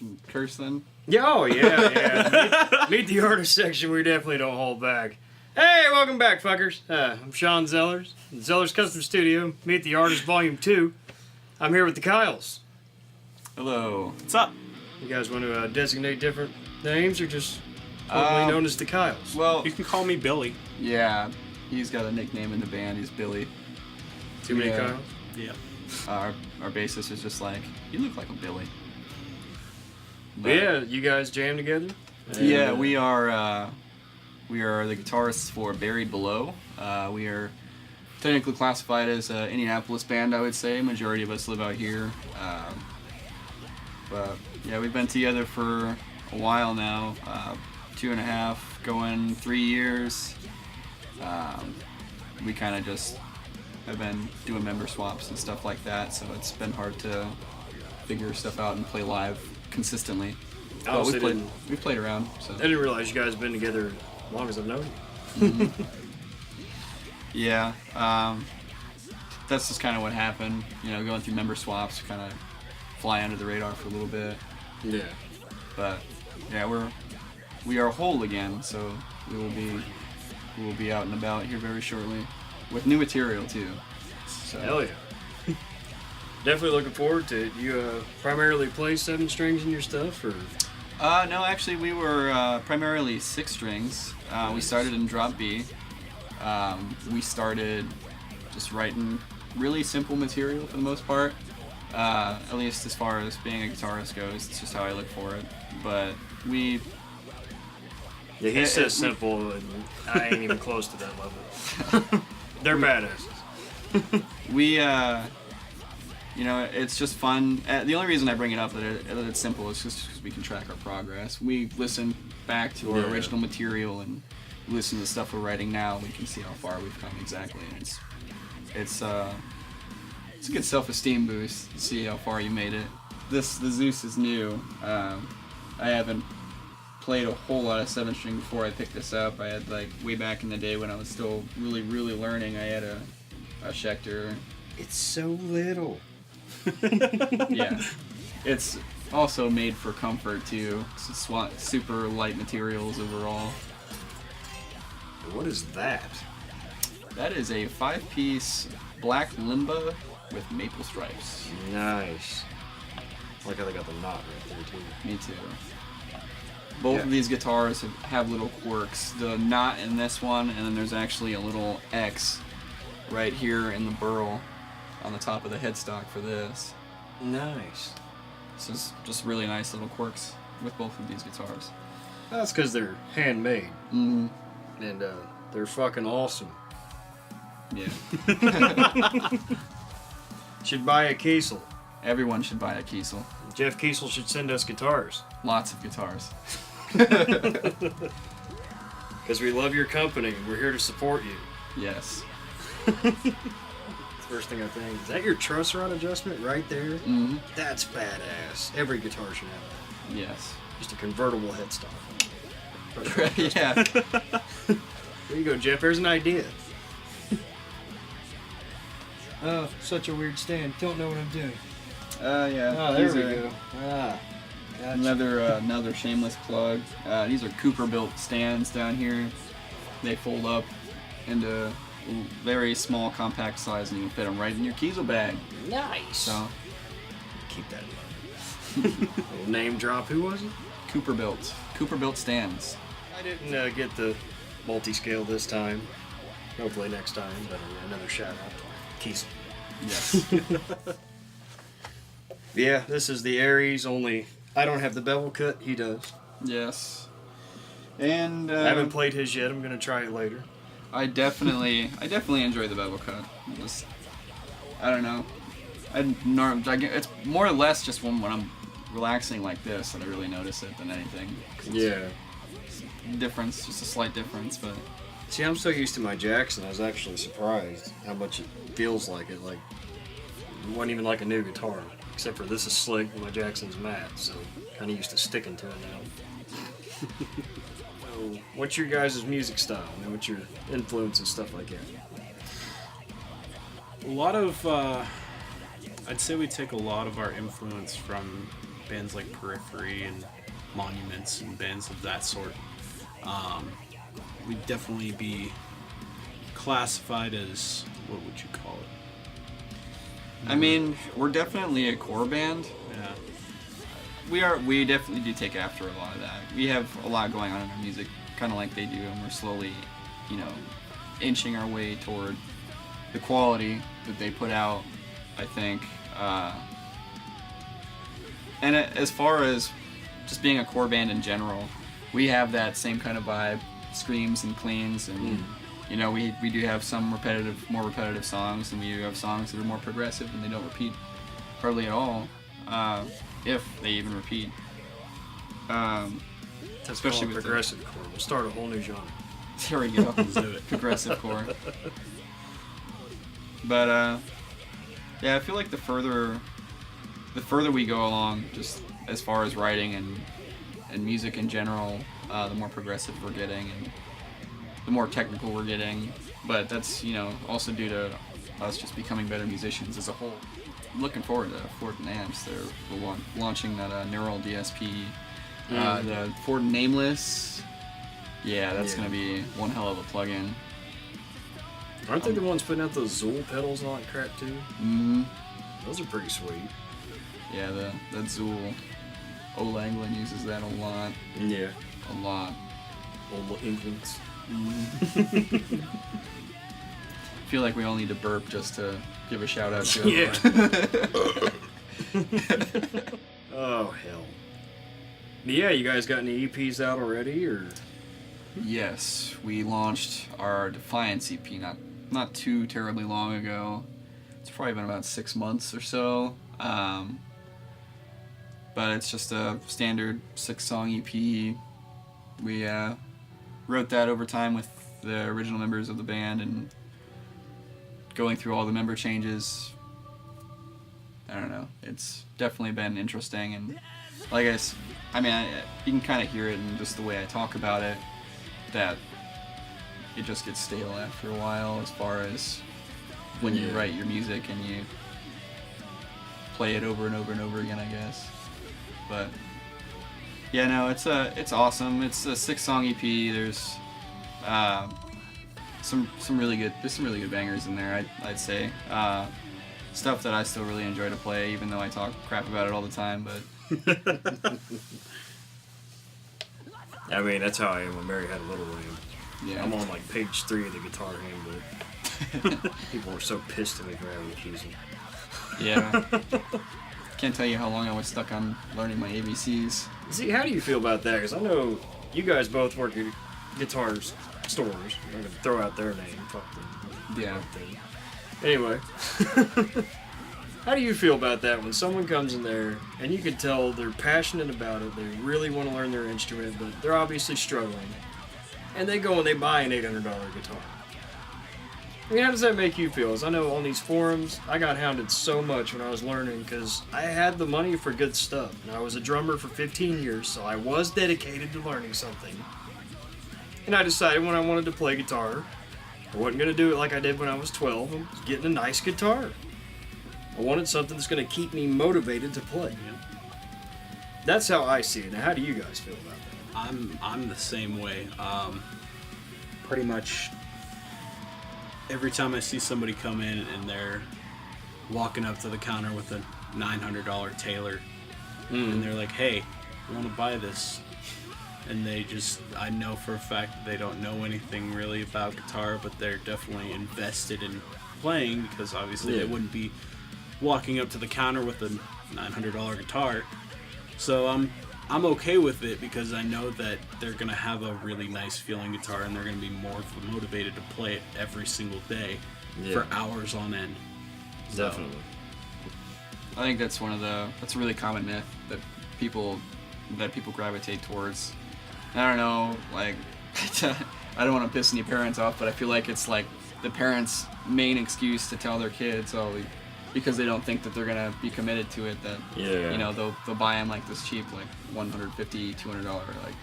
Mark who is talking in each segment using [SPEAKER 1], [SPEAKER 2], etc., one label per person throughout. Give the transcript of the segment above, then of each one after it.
[SPEAKER 1] can curse then?
[SPEAKER 2] Yeah, oh, yeah. Meet the artist section. We definitely don't hold back. Hey, welcome back, fuckers. I'm Sean Zellars, Zellars Custom Studio. Meet the Artist Volume 2. I'm here with the Kyles.
[SPEAKER 1] Hello.
[SPEAKER 3] What's up?
[SPEAKER 2] You guys want to designate different names or just formerly known as the Kyles?
[SPEAKER 1] Well,
[SPEAKER 3] You can call me Billy.
[SPEAKER 1] yeah, he's got a nickname in the band. He's Billy.
[SPEAKER 2] Too many
[SPEAKER 1] yeah.
[SPEAKER 2] Kyles?
[SPEAKER 3] Yeah.
[SPEAKER 1] Our bassist is just like, you look like a Billy.
[SPEAKER 2] But yeah, you guys jam together?
[SPEAKER 1] Yeah, we are the guitarists for Buried Below. We are technically classified as an Indianapolis band, I would say. Majority of us live out here. But yeah, we've been together for a while now, 2.5, going 3 years. We kind of just have been doing member swaps and stuff like that, so it's been hard to figure stuff out and play live consistently. But we've played around. So.
[SPEAKER 2] I didn't realize you guys have been together as long as I've known you.
[SPEAKER 1] Mm-hmm. Yeah, that's just kind of what happened. You know, going through member swaps, kind of fly under the radar for a little bit.
[SPEAKER 2] Yeah.
[SPEAKER 1] But yeah, we are whole again, so we will be out and about here very shortly with new material too. So.
[SPEAKER 2] Hell yeah. Definitely looking forward to it. You primarily play 7 strings in your stuff, or?
[SPEAKER 1] No, actually, we were primarily 6 strings. We started in drop B. We started just writing really simple material for the most part. At least as far as being a guitarist goes, it's just how I look for it. But we...
[SPEAKER 2] Yeah, he says simple, and I ain't even close to that level. They're badasses.
[SPEAKER 1] We, you know, it's just fun. The only reason I bring it up that it's simple is just because we can track our progress. We listen back to our original material and listen to the stuff we're writing now. We can see how far we've come exactly, and it's a good self-esteem boost to see how far you made it. The Zeus is new. I haven't played a whole lot of 7-string before I picked this up. I had, like, way back in the day when I was still really, really learning, I had a Schecter.
[SPEAKER 2] It's so little.
[SPEAKER 1] Yeah. It's also made for comfort, too. It's super light materials overall.
[SPEAKER 2] What is that?
[SPEAKER 1] That is a 5-piece black limba with maple stripes.
[SPEAKER 2] Nice. Like how they got the knot right there, too.
[SPEAKER 1] Me too. Both of these guitars have little quirks. The knot in this one, and then there's actually a little X right here in the burl on the top of the headstock for this.
[SPEAKER 2] Nice.
[SPEAKER 1] This is just really nice little quirks with both of these guitars.
[SPEAKER 2] That's because they're handmade.
[SPEAKER 1] Mm-hmm.
[SPEAKER 2] And they're fucking awesome.
[SPEAKER 1] Yeah.
[SPEAKER 2] Should buy a Kiesel.
[SPEAKER 1] Everyone should buy a Kiesel.
[SPEAKER 2] Jeff Kiesel should send us guitars.
[SPEAKER 1] Lots of guitars.
[SPEAKER 2] Because we love your company. We're here to support you.
[SPEAKER 1] Yes.
[SPEAKER 2] First thing I think, is that your truss rod adjustment right there?
[SPEAKER 1] Mm-hmm.
[SPEAKER 2] That's badass. Every guitar should have that.
[SPEAKER 1] Yes.
[SPEAKER 2] Just a convertible headstock.
[SPEAKER 1] Yeah.
[SPEAKER 2] There you go, Jeff. There's an idea. Oh, such a weird stand. Don't know what I'm doing.
[SPEAKER 1] Yeah.
[SPEAKER 2] Oh, there we go. Ah, gotcha.
[SPEAKER 1] Another shameless plug. These are Cooper built stands down here. They fold up into very small, compact size, and you can fit them right in your Kiesel bag.
[SPEAKER 2] Nice.
[SPEAKER 1] So
[SPEAKER 2] Keep that in mind. Little name drop. Who was it?
[SPEAKER 1] Cooper built stands.
[SPEAKER 2] I didn't get the multi-scale this time. Hopefully next time, but another shout out to Kiesel.
[SPEAKER 1] Yes.
[SPEAKER 2] Yeah, this is the Aries, only I don't have the bevel cut, he does.
[SPEAKER 1] Yes. And
[SPEAKER 2] I haven't played his yet, I'm going to try it later.
[SPEAKER 1] I definitely enjoy the bevel cut. I don't know. It's more or less just when I'm relaxing like this that I really notice it than anything.
[SPEAKER 2] Yeah.
[SPEAKER 1] Difference, just a slight difference, but...
[SPEAKER 2] See, I'm so used to my Jackson, I was actually surprised how much it feels like it. Like, it wasn't even like a new guitar. Except for this is slick and my Jackson's matte, so kind of used to sticking to it now. So, what's your guys' music style? I mean, what's your influence and stuff like that?
[SPEAKER 3] A lot of, I'd say we take a lot of our influence from bands like Periphery and Monuments and bands of that sort. We'd definitely be classified as, what would you call it?
[SPEAKER 1] I mean, we're definitely a core band.
[SPEAKER 3] Yeah.
[SPEAKER 1] We definitely do take after a lot of that. We have a lot going on in our music, kind of like they do, and we're slowly, inching our way toward the quality that they put out, I think. And as far as just being a core band in general, we have that same kind of vibe, screams and cleans, and we do have some more repetitive songs, and we do have songs that are more progressive and they don't repeat hardly at all, if they even repeat.
[SPEAKER 2] Especially with progressive core. We'll start a whole new genre.
[SPEAKER 1] There we go. Let's do it. Progressive core. But I feel like the further we go along, just as far as writing and music in general, the more progressive we're getting and the more technical we're getting. But that's also due to us just becoming better musicians as a whole. I'm looking forward to Ford and Amps. They're launching that Neural DSP, the Ford Nameless. Yeah, that's gonna be one hell of a plug-in.
[SPEAKER 2] Aren't they the ones putting out those Zool pedals and all that crap too?
[SPEAKER 1] Mm-hmm.
[SPEAKER 2] Those are pretty sweet.
[SPEAKER 1] Yeah, that Zool. Old Anglin uses that a lot.
[SPEAKER 2] Yeah.
[SPEAKER 1] A lot.
[SPEAKER 2] Old Englands.
[SPEAKER 1] Mm-hmm. Feel like we all need to burp just to give a shout out to
[SPEAKER 2] yeah. Oh hell. Yeah, you guys got any EPs out already, or?
[SPEAKER 1] Yes, we launched our Defiance EP not too terribly long ago. It's probably been about 6 months or so. But it's just a standard 6-song EP. We wrote that over time with the original members of the band and going through all the member changes. I don't know. It's definitely been interesting, and like you can kind of hear it in just the way I talk about it, that it just gets stale after a while as far as when you write your music and you play it over and over and over again, I guess. But yeah, no, it's awesome. It's a 6-song EP. There's some really good bangers in there, I'd say. Stuff that I still really enjoy to play, even though I talk crap about it all the time. But
[SPEAKER 2] I mean, that's how I am when Mary Had a Little Lamb.
[SPEAKER 1] yeah,
[SPEAKER 2] I'm on like page 3 of the Guitar Handbook. People were so pissed at me for having keys.
[SPEAKER 1] Yeah. Can't tell you how long I was stuck on learning my ABCs.
[SPEAKER 2] See, how do you feel about that? Because I know you guys both work at guitar stores. I'm going to throw out their name. Fuck them.
[SPEAKER 1] Yeah.
[SPEAKER 2] Anyway. How do you feel about that when someone comes in there and you can tell they're passionate about it, they really want to learn their instrument, but they're obviously struggling, and they go and they buy an $800 guitar? I mean, how does that make you feel? As I know on these forums, I got hounded so much when I was learning because I had the money for good stuff. And I was a drummer for 15 years, so I was dedicated to learning something. And I decided when I wanted to play guitar, I wasn't going to do it like I did when I was 12. I was getting a nice guitar. I wanted something that's going to keep me motivated to play. That's how I see it. Now, how do you guys feel about that?
[SPEAKER 3] I'm the same way. Pretty much every time I see somebody come in and they're walking up to the counter with a $900 Taylor, and they're like, "Hey, I want to buy this," and I know for a fact that they don't know anything really about guitar, but they're definitely invested in playing, because obviously they wouldn't be walking up to the counter with a $900 guitar. So I'm okay with it, because I know that they're gonna have a really nice feeling guitar, and they're gonna be more motivated to play it every single day for hours on end.
[SPEAKER 2] Definitely.
[SPEAKER 1] I think that's a really common myth that people gravitate towards. I don't know, like, I don't want to piss any parents off, but I feel like it's like the parents' main excuse to tell their kids, because they don't think that they're gonna be committed to it, that they'll buy them like this cheap, like $150, $200, like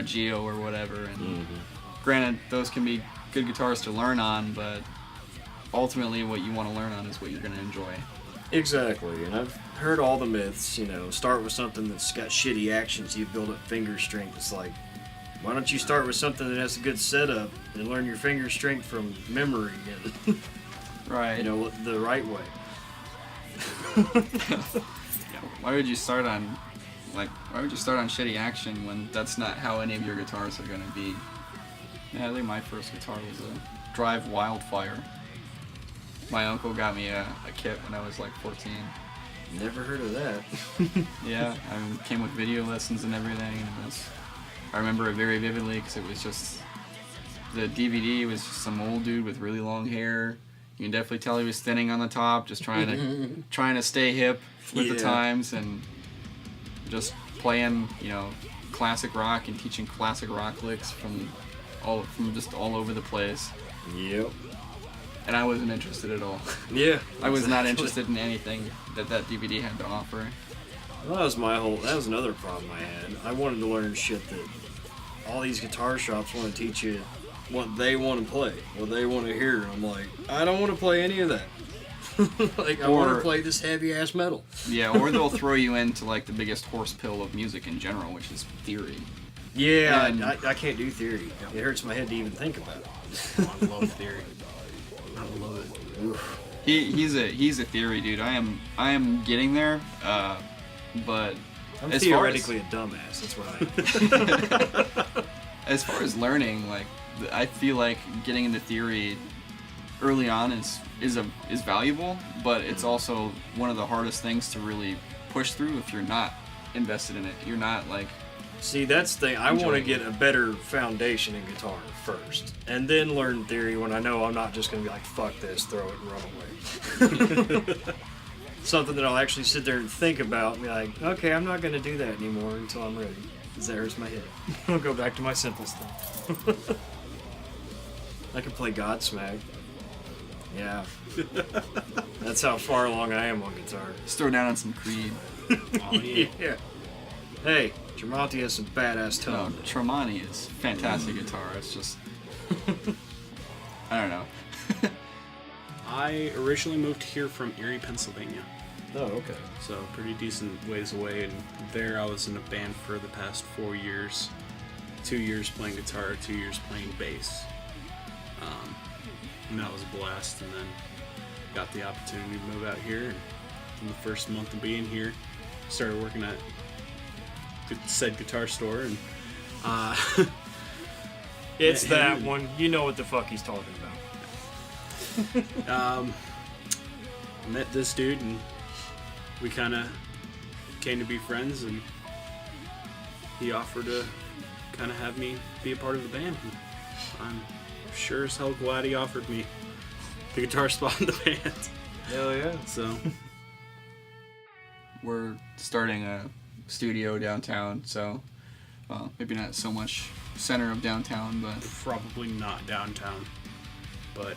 [SPEAKER 1] Geo or whatever. And granted, those can be good guitars to learn on, but ultimately what you want to learn on is what you're gonna enjoy.
[SPEAKER 2] Exactly, and I've heard all the myths, you know, start with something that's got shitty action so you build up finger strength. It's like, why don't you start with something that has a good setup and learn your finger strength from memory and,
[SPEAKER 1] Right.
[SPEAKER 2] you know, the right way.
[SPEAKER 1] Yeah, why would you start on shitty action when that's not how any of your guitars are gonna be? Yeah, I think my first guitar was a Drive Wildfire. My uncle got me a kit when I was like 14.
[SPEAKER 2] Never heard of that.
[SPEAKER 1] Yeah, it came with video lessons and everything. And I remember it very vividly because it was just, the DVD was just some old dude with really long hair. You can definitely tell he was thinning on the top, just trying to stay hip with the times and just playing, you know, classic rock and teaching classic rock licks from just all over the place.
[SPEAKER 2] Yep.
[SPEAKER 1] And I wasn't interested at all.
[SPEAKER 2] Yeah.
[SPEAKER 1] I was not interested in anything that DVD had to offer.
[SPEAKER 2] Well, that was another problem I had. I wanted to learn shit that all these guitar shops want to teach you what they want to play, what they want to hear. And I'm like, I don't want to play any of that. Like, I want to play this heavy-ass metal.
[SPEAKER 1] Yeah, or they'll throw you into, like, the biggest horse pill of music in general, which is theory.
[SPEAKER 2] Yeah, I can't do theory. It hurts my head to even think about it.
[SPEAKER 3] I love theory. I love it.
[SPEAKER 2] Oof.
[SPEAKER 1] He's a theory dude. I am getting there, but
[SPEAKER 2] I'm
[SPEAKER 1] as
[SPEAKER 2] theoretically a dumbass. That's what I am.
[SPEAKER 1] as far as learning, like, I feel like getting into theory early on is valuable, but it's also one of the hardest things to really push through if you're not invested in it. You're not like.
[SPEAKER 2] See, that's the thing. I want to get a better foundation in guitar first, and then learn theory when I know I'm not just going to be like, fuck this, throw it and run away. Something that I'll actually sit there and think about and be like, okay, I'm not going to do that anymore until I'm ready, because that hurts my head. I'll go back to my simple stuff. I can play Godsmack. Yeah. That's how far along I am on guitar.
[SPEAKER 1] Just throw down on some Creed.
[SPEAKER 3] Oh, yeah.
[SPEAKER 2] Yeah. Hey, Tremonti has some badass
[SPEAKER 1] No,
[SPEAKER 2] tone.
[SPEAKER 1] Tremonti is fantastic guitar. It's just I don't know.
[SPEAKER 3] I originally moved here from Erie, Pennsylvania.
[SPEAKER 2] Oh, okay.
[SPEAKER 3] So pretty decent ways away, and there I was in a band for the past 4 years. 2 years playing guitar, 2 years playing bass. And that was a blast, and then got the opportunity to move out here, and in the first month of being here, started working at said guitar store, and
[SPEAKER 2] It's that one. You know what the fuck he's talking about.
[SPEAKER 3] Met this dude, and we kind of came to be friends, and he offered to kind of have me be a part of the band. I'm sure as hell glad he offered me the guitar spot in the band.
[SPEAKER 2] Hell yeah.
[SPEAKER 3] So
[SPEAKER 1] We're starting a studio downtown, so maybe not so much center of downtown, but
[SPEAKER 3] probably not downtown, but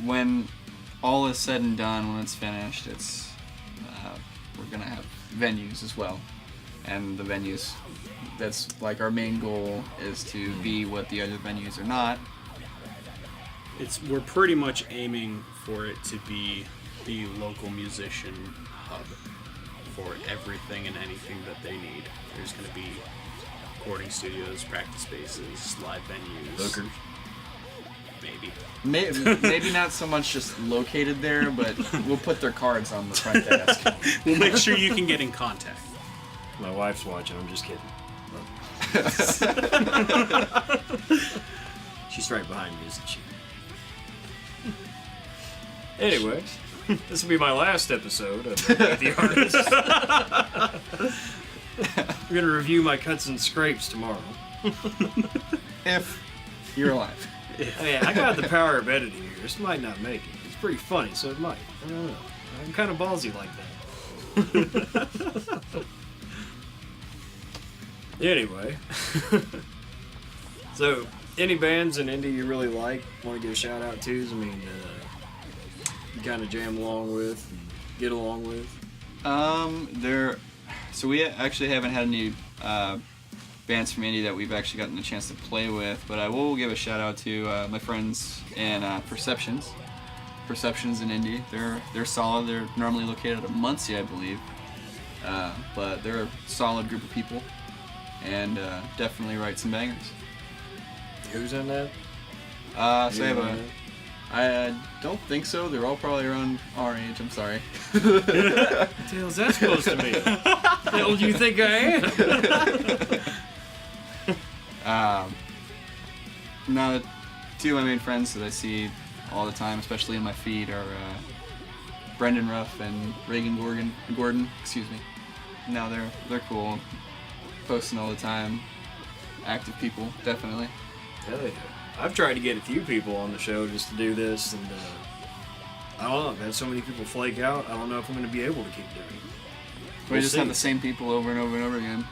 [SPEAKER 1] when all is said and done, when it's finished, it's we're gonna have venues as well, and the venues, that's like our main goal is to be what the other venues are not.
[SPEAKER 3] we're pretty much aiming for it to be the local musician hub for everything and anything that they need. There's going to be recording studios, practice spaces, live venues.
[SPEAKER 2] Hookers.
[SPEAKER 3] Maybe.
[SPEAKER 1] Maybe not so much just located there, but we'll put their cards on the front desk.
[SPEAKER 3] We'll make sure you can get in contact.
[SPEAKER 2] My wife's watching. I'm just kidding. She's right behind me, isn't she? Anyway, this will be my last episode of The Artist. We're going to review my cuts and scrapes tomorrow.
[SPEAKER 1] If you're alive.
[SPEAKER 2] I got the power of editing here. This might not make it. It's pretty funny, so it might. I don't know. I'm kind of ballsy like that. Anyway. So, any bands in indie you really like, want to give a shout out to? I mean, you kind of jam along with, and get along with?
[SPEAKER 1] So we actually haven't had any bands from indie that we've actually gotten a chance to play with, but I will give a shout out to my friends in Perceptions. Perceptions in Indy. They're solid. They're normally located out of Muncie, I believe. But they're a solid group of people, and definitely write some bangers.
[SPEAKER 2] Who's in that?
[SPEAKER 1] I don't think so. They're all probably around our age. I'm sorry.
[SPEAKER 2] What the hell's that supposed to mean? How old do you think I am?
[SPEAKER 1] Now, two of my main friends that I see all the time, especially in my feed, are Brendan Ruff and Reagan Gordon. Excuse me. No, they're cool. Posting all the time. Active people, definitely.
[SPEAKER 2] Hell yeah. I've tried to get a few people on the show just to do this, and I don't know. I've had so many people flake out. I don't know if I'm going to be able to keep doing it.
[SPEAKER 1] We just have the same people over and over and over again.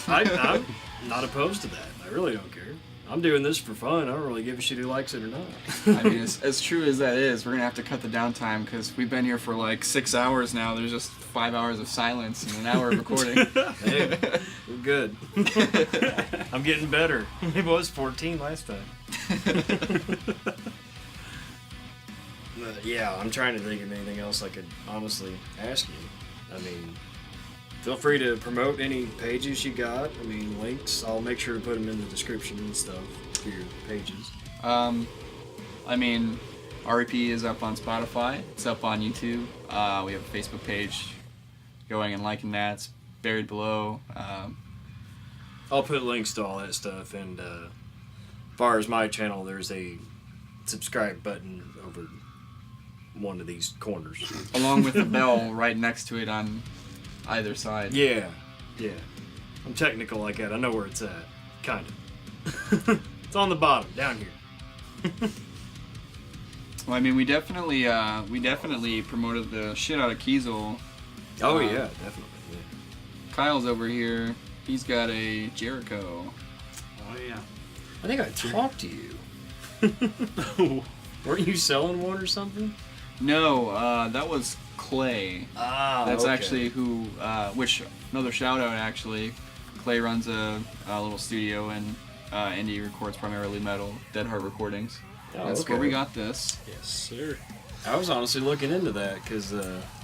[SPEAKER 2] I'm not opposed to that. I really don't care. I'm doing this for fun. I don't really give a shit who likes it or not.
[SPEAKER 1] I mean, as true as that is, we're going to have to cut the downtime because we've been here for like 6 hours now. There's just 5 hours of silence and an hour of recording.
[SPEAKER 2] Hey, we're good. I'm getting better. It was 14 last time. Yeah, I'm trying to think of anything else I could honestly ask you. I mean, feel free to promote any pages you got. I mean, links. I'll make sure to put them in the description and stuff for your pages.
[SPEAKER 1] I mean, REP is up on Spotify. It's up on YouTube. We have a Facebook page. Going and liking that. It's buried below.
[SPEAKER 2] I'll put links to all that stuff. And as far as my channel, there's a subscribe button over one of these corners.
[SPEAKER 1] Along with the bell right next to it on either side.
[SPEAKER 2] Yeah. I'm technical like that. I know where it's at. Kind of. It's on the bottom, down here.
[SPEAKER 1] Well, I mean, we definitely promoted the shit out of Kiesel.
[SPEAKER 2] Oh yeah, definitely. Yeah.
[SPEAKER 1] Kyle's over here. He's got a Jericho.
[SPEAKER 3] Oh yeah.
[SPEAKER 2] I think I talked to you. Weren't you selling one or something?
[SPEAKER 1] No, that was Clay. That's
[SPEAKER 2] okay.
[SPEAKER 1] actually who. Which another shout out actually. Clay runs a little studio and Indy records primarily metal. Dead Heart Recordings. That's
[SPEAKER 2] okay.
[SPEAKER 1] where we got this.
[SPEAKER 3] Yes, sir.
[SPEAKER 2] I was honestly looking into that because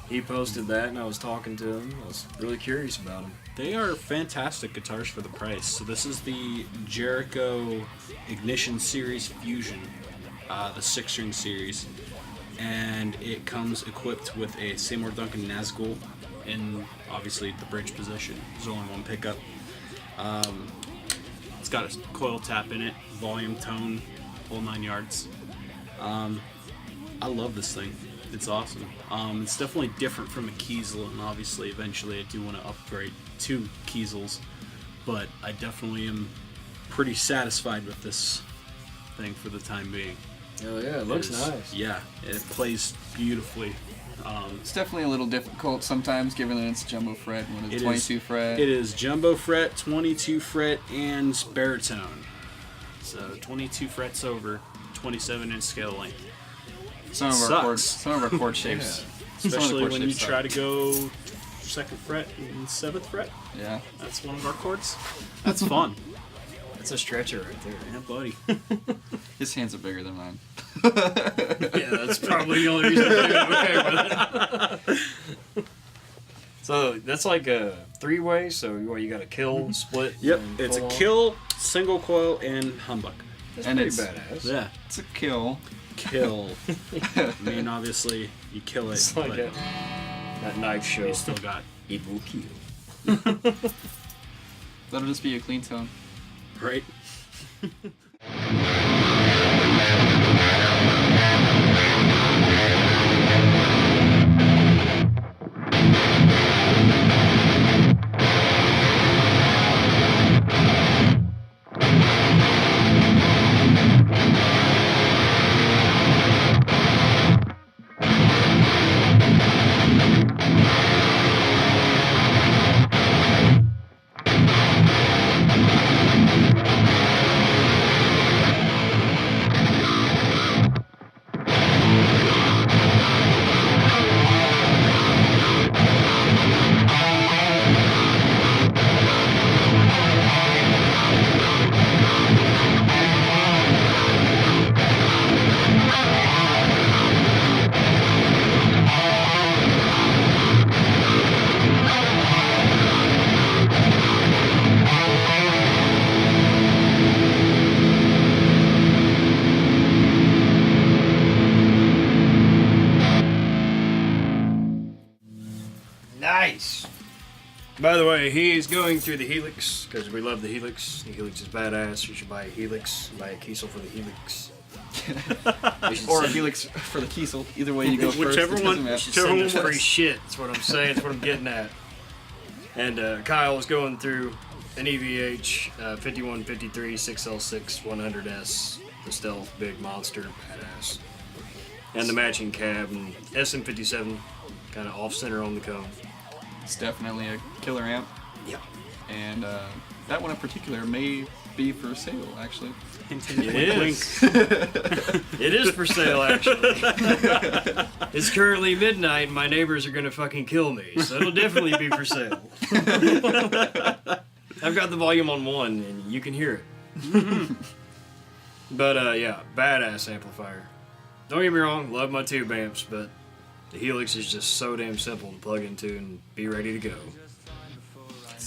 [SPEAKER 2] he posted that and I was talking to him. I was really curious about him.
[SPEAKER 3] They are fantastic guitars for the price. So this is the Jericho Ignition Series Fusion, the 6-string series, and it comes equipped with a Seymour Duncan Nazgul in obviously the bridge position. There's only one pickup. It's got a coil tap in it, volume, tone, whole 9 yards. I love this thing. It's awesome. It's definitely different from a Kiesel, and obviously eventually I do want to upgrade to Kiesels, but I definitely am pretty satisfied with this thing for the time being.
[SPEAKER 2] Oh yeah, it looks nice.
[SPEAKER 3] Yeah, it plays beautifully.
[SPEAKER 1] It's definitely a little difficult sometimes, given that it's jumbo fret when it's 22 fret.
[SPEAKER 3] It is jumbo fret, 22 fret, and baritone. So 22 frets over 27-inch scale length.
[SPEAKER 1] Some of our chord shapes.
[SPEAKER 3] Especially when you try to go 2nd fret and 7th fret.
[SPEAKER 1] Yeah.
[SPEAKER 3] That's one of our chords. That's fun.
[SPEAKER 2] That's a stretcher right there.
[SPEAKER 3] Yeah, buddy.
[SPEAKER 1] His hands are bigger than mine.
[SPEAKER 2] Yeah, that's probably the only reason I'm okay with it. So that's like a 3-way, so you got a kill, split.
[SPEAKER 3] Yep, it's a kill, single coil, and humbuck.
[SPEAKER 2] That's
[SPEAKER 1] and
[SPEAKER 2] pretty
[SPEAKER 1] it's
[SPEAKER 2] badass.
[SPEAKER 3] Yeah.
[SPEAKER 1] It's a kill.
[SPEAKER 3] Kill. I mean, obviously, you kill it,
[SPEAKER 2] It's like
[SPEAKER 3] but
[SPEAKER 2] that knife show.
[SPEAKER 3] you still got
[SPEAKER 2] It will kill.
[SPEAKER 1] That'll just be a clean tone.
[SPEAKER 3] right.
[SPEAKER 2] By the way, he's going through the Helix because we love the Helix. The Helix is badass. You should buy a Helix. Buy a Kiesel for the Helix.
[SPEAKER 1] Or a Helix for the Kiesel. Either way you go first.
[SPEAKER 3] Whichever one.
[SPEAKER 2] You should send us free shit. That's what I'm saying. That's what I'm getting at. And Kyle is going through an EVH 5153 6L6 100S, the stealth big monster, badass, and the matching cab and SM57, kind of off center on the cone.
[SPEAKER 1] It's definitely a killer amp.
[SPEAKER 2] Yeah.
[SPEAKER 1] And that one in particular may be for sale, actually.
[SPEAKER 2] It is. It is for sale, actually. It's currently midnight and my neighbors are gonna fucking kill me, so it'll definitely be for sale. I've got the volume on 1 and you can hear it. But yeah, badass amplifier. Don't get me wrong, love my tube amps, but the Helix is just so damn simple to plug into and be ready to go.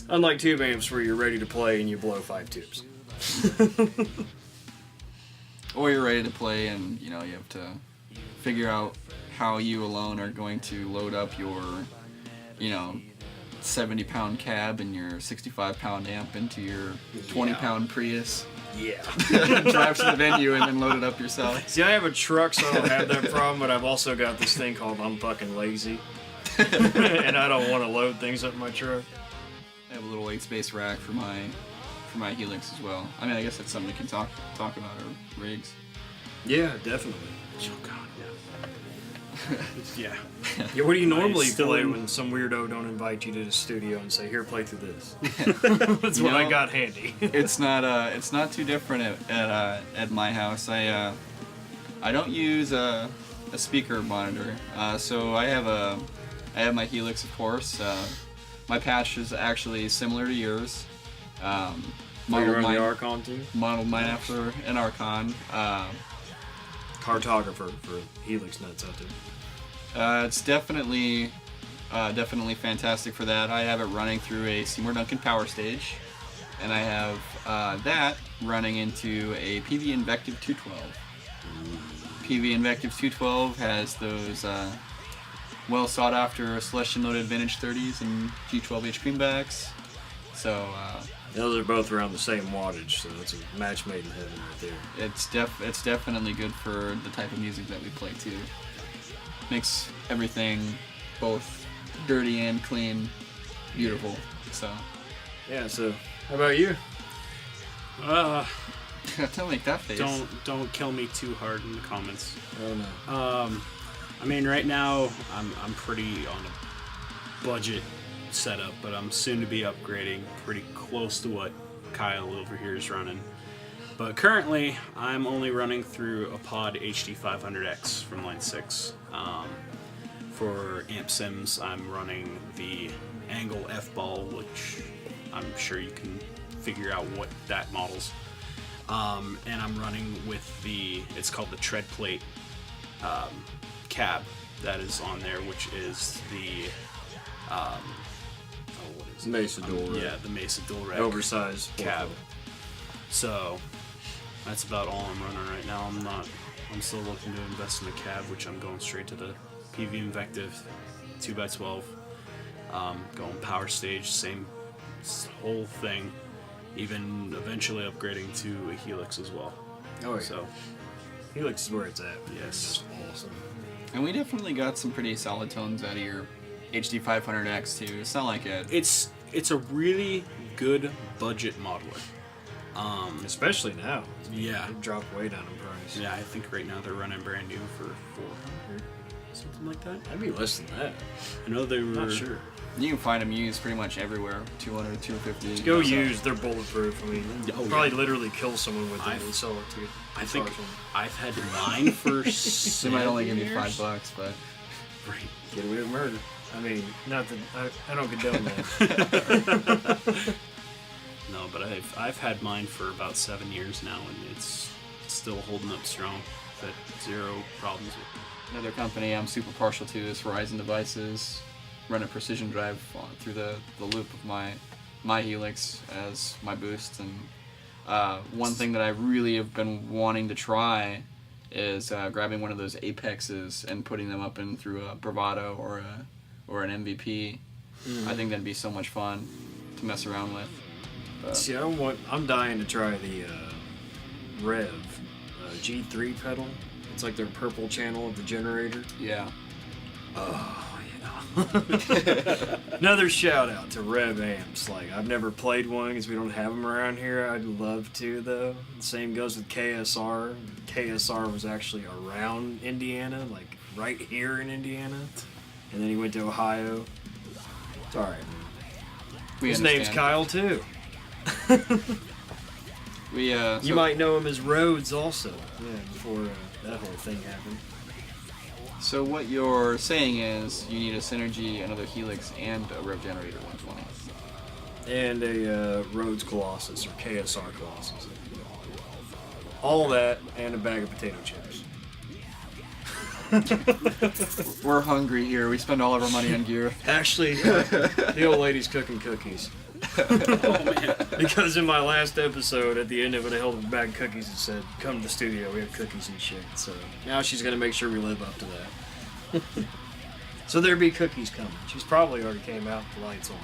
[SPEAKER 2] Unlike tube amps where you're ready to play and you blow 5 tubes.
[SPEAKER 1] Or you're ready to play and, you know, you have to figure out how you alone are going to load up your, you know, 70-pound cab and your 65-pound amp into your 20-pound Prius.
[SPEAKER 2] Yeah.
[SPEAKER 1] Drive to the venue and then load it up yourself.
[SPEAKER 2] See, I have a truck, so I don't have that problem, but I've also got this thing called I'm fucking lazy. And I don't want to load things up in my truck.
[SPEAKER 1] I have a little 8-space rack for my Helix as well. I mean, I guess that's something we can talk about our rigs.
[SPEAKER 2] Yeah, definitely.
[SPEAKER 3] Oh God, yeah.
[SPEAKER 2] Yeah, what do you normally
[SPEAKER 3] still
[SPEAKER 2] play
[SPEAKER 3] in-
[SPEAKER 2] when some weirdo don't invite you to the studio and say, "Here, play through this"? That's what I got handy.
[SPEAKER 1] It's not too different at my house. I don't use a speaker monitor. So I have my Helix, of course. My patch is actually similar to yours.
[SPEAKER 2] Modeled mine, the Archon too?
[SPEAKER 1] Modeled mine after an Archon.
[SPEAKER 2] Cartographer for Helix nuts out there.
[SPEAKER 1] It's definitely fantastic for that. I have it running through a Seymour Duncan Power Stage, and I have that running into a PV Invective 212. PV Invective 212 has those well sought after Celestian loaded Vintage 30s and G12H greenbacks. So
[SPEAKER 2] those are both around the same wattage, so that's a match made in heaven right there.
[SPEAKER 1] it's definitely good for the type of music that we play too. Makes everything both dirty and clean beautiful. So
[SPEAKER 2] yeah. So how about you?
[SPEAKER 1] don't make that face.
[SPEAKER 3] Don't kill me too hard in the comments.
[SPEAKER 2] Oh no.
[SPEAKER 3] I mean, right now I'm pretty on a budget setup, but I'm soon to be upgrading pretty close to what Kyle over here is running. But currently, I'm only running through a Pod HD 500X from Line 6. For amp sims, I'm running the Angle F-Ball, which I'm sure you can figure out what that model's. And I'm running with it's called the Tread Plate cab that is on there, which is the what is it?
[SPEAKER 2] Mesa Dual
[SPEAKER 3] yeah, the Mesa Dual Rack
[SPEAKER 2] oversized
[SPEAKER 3] cab. So that's about all I'm running right now. I'm still looking to invest in a cab, which I'm going straight to the PV Invective 2x12. Going Power Stage, same whole thing. Even eventually upgrading to a Helix as well.
[SPEAKER 2] Oh yeah.
[SPEAKER 3] So
[SPEAKER 2] Helix is where it's at.
[SPEAKER 3] yes.
[SPEAKER 2] Awesome.
[SPEAKER 1] And we definitely got some pretty solid tones out of your HD 500X too. It's not like it.
[SPEAKER 3] It's a really good budget modeler.
[SPEAKER 2] Especially now.
[SPEAKER 3] Yeah.
[SPEAKER 2] It dropped way down in price.
[SPEAKER 3] Yeah, I think right now they're running brand new for $400, something like that.
[SPEAKER 2] I'd be less than that.
[SPEAKER 3] I know they were.
[SPEAKER 2] Not sure.
[SPEAKER 1] You can find them used pretty much everywhere. 200, 250.
[SPEAKER 2] Go use. They're bulletproof. I mean,
[SPEAKER 3] Oh,
[SPEAKER 2] probably
[SPEAKER 3] yeah.
[SPEAKER 2] literally kill someone with them
[SPEAKER 3] I've-
[SPEAKER 2] and sell it to you.
[SPEAKER 3] I think I've had mine for
[SPEAKER 1] They might only give you
[SPEAKER 3] $7 years.
[SPEAKER 1] $5, but
[SPEAKER 3] Right.
[SPEAKER 2] Get away with murder. I mean, not that I don't condone that.
[SPEAKER 3] No, but I've had mine for about 7 years now, and it's still holding up strong. I've had zero problems with it.
[SPEAKER 1] another company I'm super partial to is Horizon Devices. Run a precision drive through the loop of my Helix as my boost, and one thing that I really have been wanting to try is grabbing one of those Apexes and putting them up in through a Bravado or an MVP, I think that'd be so much fun to mess around with. But
[SPEAKER 2] See, I'm dying to try the Rev G3 pedal. It's like their purple channel of the generator.
[SPEAKER 1] yeah.
[SPEAKER 2] Oh, yeah. Another shout out to Rev amps. Like, I've never played one because we don't have them around here. I'd love to, though. The same goes with KSR. KSR was actually around Indiana, like right here in Indiana. And then he went to Ohio. It's alright, man. His name's Kyle, too. You might know him as Rhodes also. Yeah, before that whole thing happened.
[SPEAKER 1] So what you're saying is you need a Synergy, another Helix, and a Rev Generator 120.
[SPEAKER 2] And a Rhodes Colossus, or KSR Colossus. All that, and a bag of potato chips.
[SPEAKER 1] We're hungry here. We spend all of our money on gear.
[SPEAKER 2] Actually, the old lady's cooking cookies.
[SPEAKER 3] Oh, man.
[SPEAKER 2] Because in my last episode, at the end of it, I held up a bag of cookies and said, "Come to the studio, we have cookies and shit." So now she's gonna make sure we live up to that. So there be cookies coming. She's probably already came out with the lights on.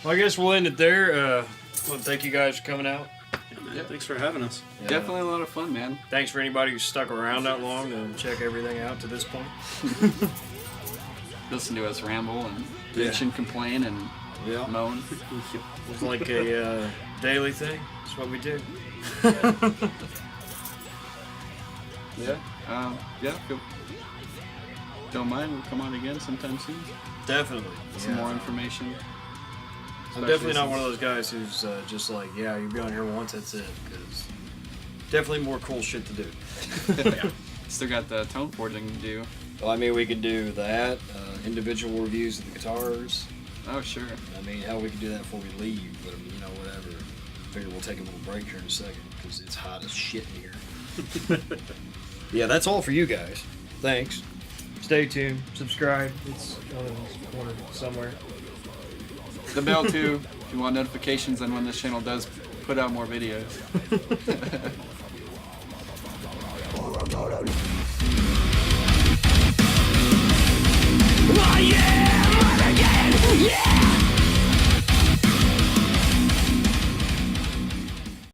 [SPEAKER 2] Well, I guess we'll end it there. Well, thank you guys for coming out.
[SPEAKER 3] Yeah, man. Thanks for having us.
[SPEAKER 2] Yeah.
[SPEAKER 1] Definitely a lot of fun, man.
[SPEAKER 2] Thanks for anybody who stuck around that long to check everything out to this point.
[SPEAKER 1] Listen to us ramble and bitch and complain and moan.
[SPEAKER 2] It's like a daily thing. That's what we do.
[SPEAKER 1] Yeah, if you don't mind, we'll come on again sometime soon.
[SPEAKER 2] Definitely.
[SPEAKER 1] Some more information.
[SPEAKER 2] I'm definitely not one of those guys who's just like, yeah, you'll be on here once, that's it. Because definitely more cool shit to do.
[SPEAKER 1] Still got the tone forging to do.
[SPEAKER 2] Well, I mean, we could do that, individual reviews of the guitars.
[SPEAKER 1] Oh, sure.
[SPEAKER 2] I mean, hell, we could do that before we leave, but, you know, whatever. figure we'll take a little break here in a second because it's hot as shit in here. Yeah, that's all for you guys. Thanks. Stay tuned. Subscribe. It's on this corner somewhere.
[SPEAKER 1] The bell too, if you want notifications on when this channel does put out more videos.